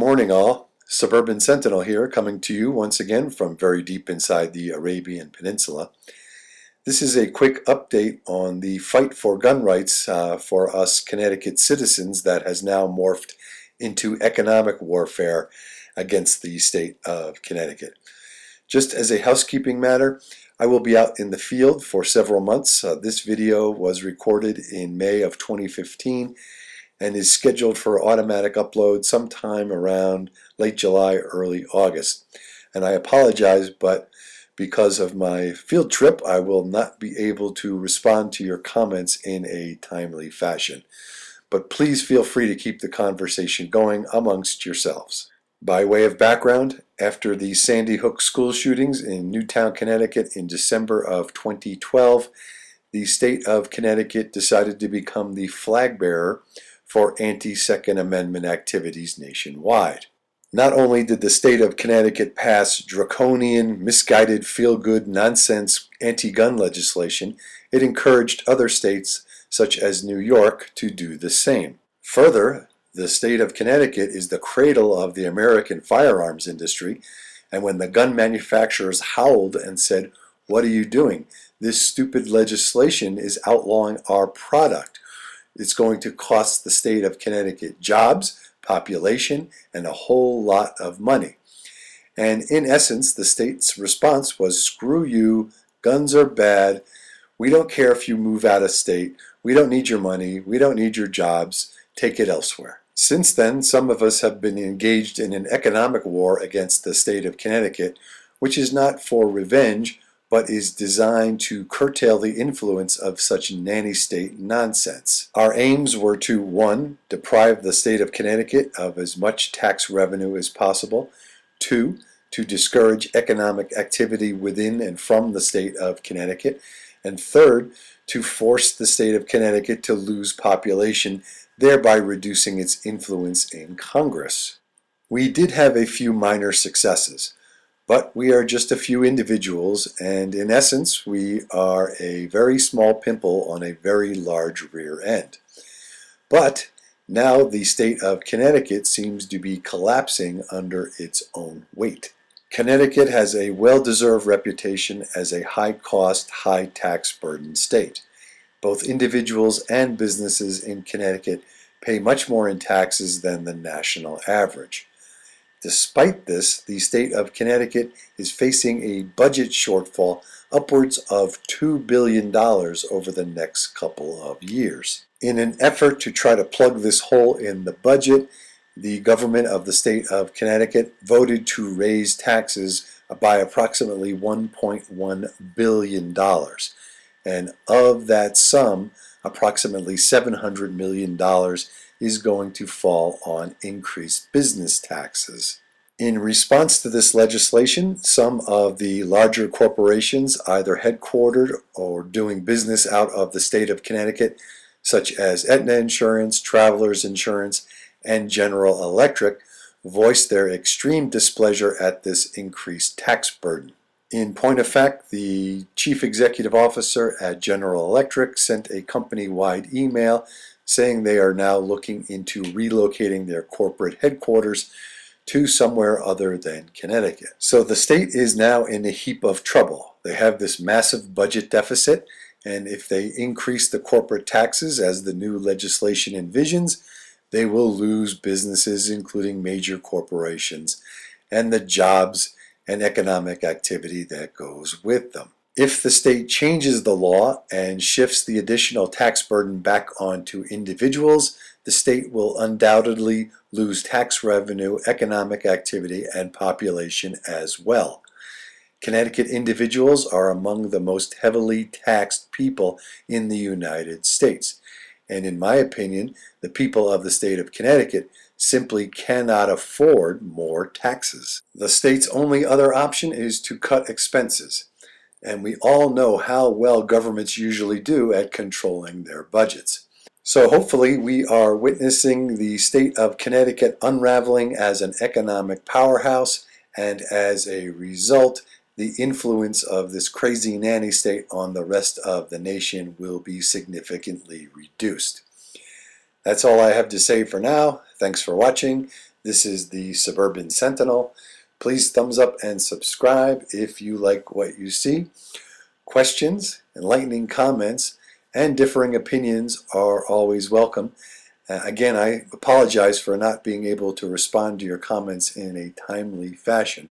morning all. Suburban Sentinel here, coming to you once again from very deep inside the Arabian Peninsula. This is a quick update on the fight for gun rights for us Connecticut citizens that has now morphed into economic warfare against the state of Connecticut. Just as a housekeeping matter, I will be out in the field for several months. This video was recorded in May of 2015 and is scheduled for automatic upload sometime around late July, early August. And I apologize, but because of my field trip, I will not be able to respond to your comments in a timely fashion. But please feel free to keep the conversation going amongst yourselves. By way of background, after the Sandy Hook school shootings in Newtown, Connecticut in December of 2012, the state of Connecticut decided to become the flag bearer for anti-Second Amendment activities nationwide. Not only did the state of Connecticut pass draconian, misguided, feel-good, nonsense anti-gun legislation, it encouraged other states, such as New York, to do the same. Further, the state of Connecticut is the cradle of the American firearms industry, and when the gun manufacturers howled and said, "What are you doing? This stupid legislation is outlawing our product. It's going to cost the state of Connecticut jobs, population, and a whole lot of money." And in essence, the state's response was, "Screw you, guns are bad, we don't care if you move out of state, we don't need your money, we don't need your jobs, take it elsewhere." Since then, some of us have been engaged in an economic war against the state of Connecticut, which is not for revenge, but is designed to curtail the influence of such nanny state nonsense. Our aims were to, 1, deprive the state of Connecticut of as much tax revenue as possible, 2, to discourage economic activity within and from the state of Connecticut, and 3rd, to force the state of Connecticut to lose population, thereby reducing its influence in Congress. We did have a few minor successes. But we are just a few individuals, and in essence, we are a very small pimple on a very large rear end. But now the state of Connecticut seems to be collapsing under its own weight. Connecticut has a well-deserved reputation as a high-cost, high-tax burden state. Both individuals and businesses in Connecticut pay much more in taxes than the national average. Despite this, the state of Connecticut is facing a budget shortfall upwards of $2 billion over the next couple of years. In an effort to try to plug this hole in the budget, the government of the state of Connecticut voted to raise taxes by approximately $1.1 billion. And of that sum, approximately $700 million is going to fall on increased business taxes. In response to this legislation, some of the larger corporations, either headquartered or doing business out of the state of Connecticut, such as Aetna Insurance, Travelers Insurance, and General Electric, voiced their extreme displeasure at this increased tax burden. In point of fact, the chief executive officer at General Electric sent a company-wide email saying they are now looking into relocating their corporate headquarters to somewhere other than Connecticut. So the state is now in a heap of trouble. They have this massive budget deficit, and if they increase the corporate taxes as the new legislation envisions, they will lose businesses, including major corporations, and the jobs and economic activity that goes with them. If the state changes the law and shifts the additional tax burden back onto individuals, the state will undoubtedly lose tax revenue, economic activity, and population as well. Connecticut individuals are among the most heavily taxed people in the United States. And in my opinion, the people of the state of Connecticut simply cannot afford more taxes. The state's only other option is to cut expenses. And we all know how well governments usually do at controlling their budgets. So hopefully we are witnessing the state of Connecticut unraveling as an economic powerhouse, and as a result, the influence of this crazy nanny state on the rest of the nation will be significantly reduced. That's all I have to say for now. Thanks for watching. This is the Suburban Sentinel. Please thumbs up and subscribe if you like what you see. Questions, enlightening comments, and differing opinions are always welcome. Again, I apologize for not being able to respond to your comments in a timely fashion.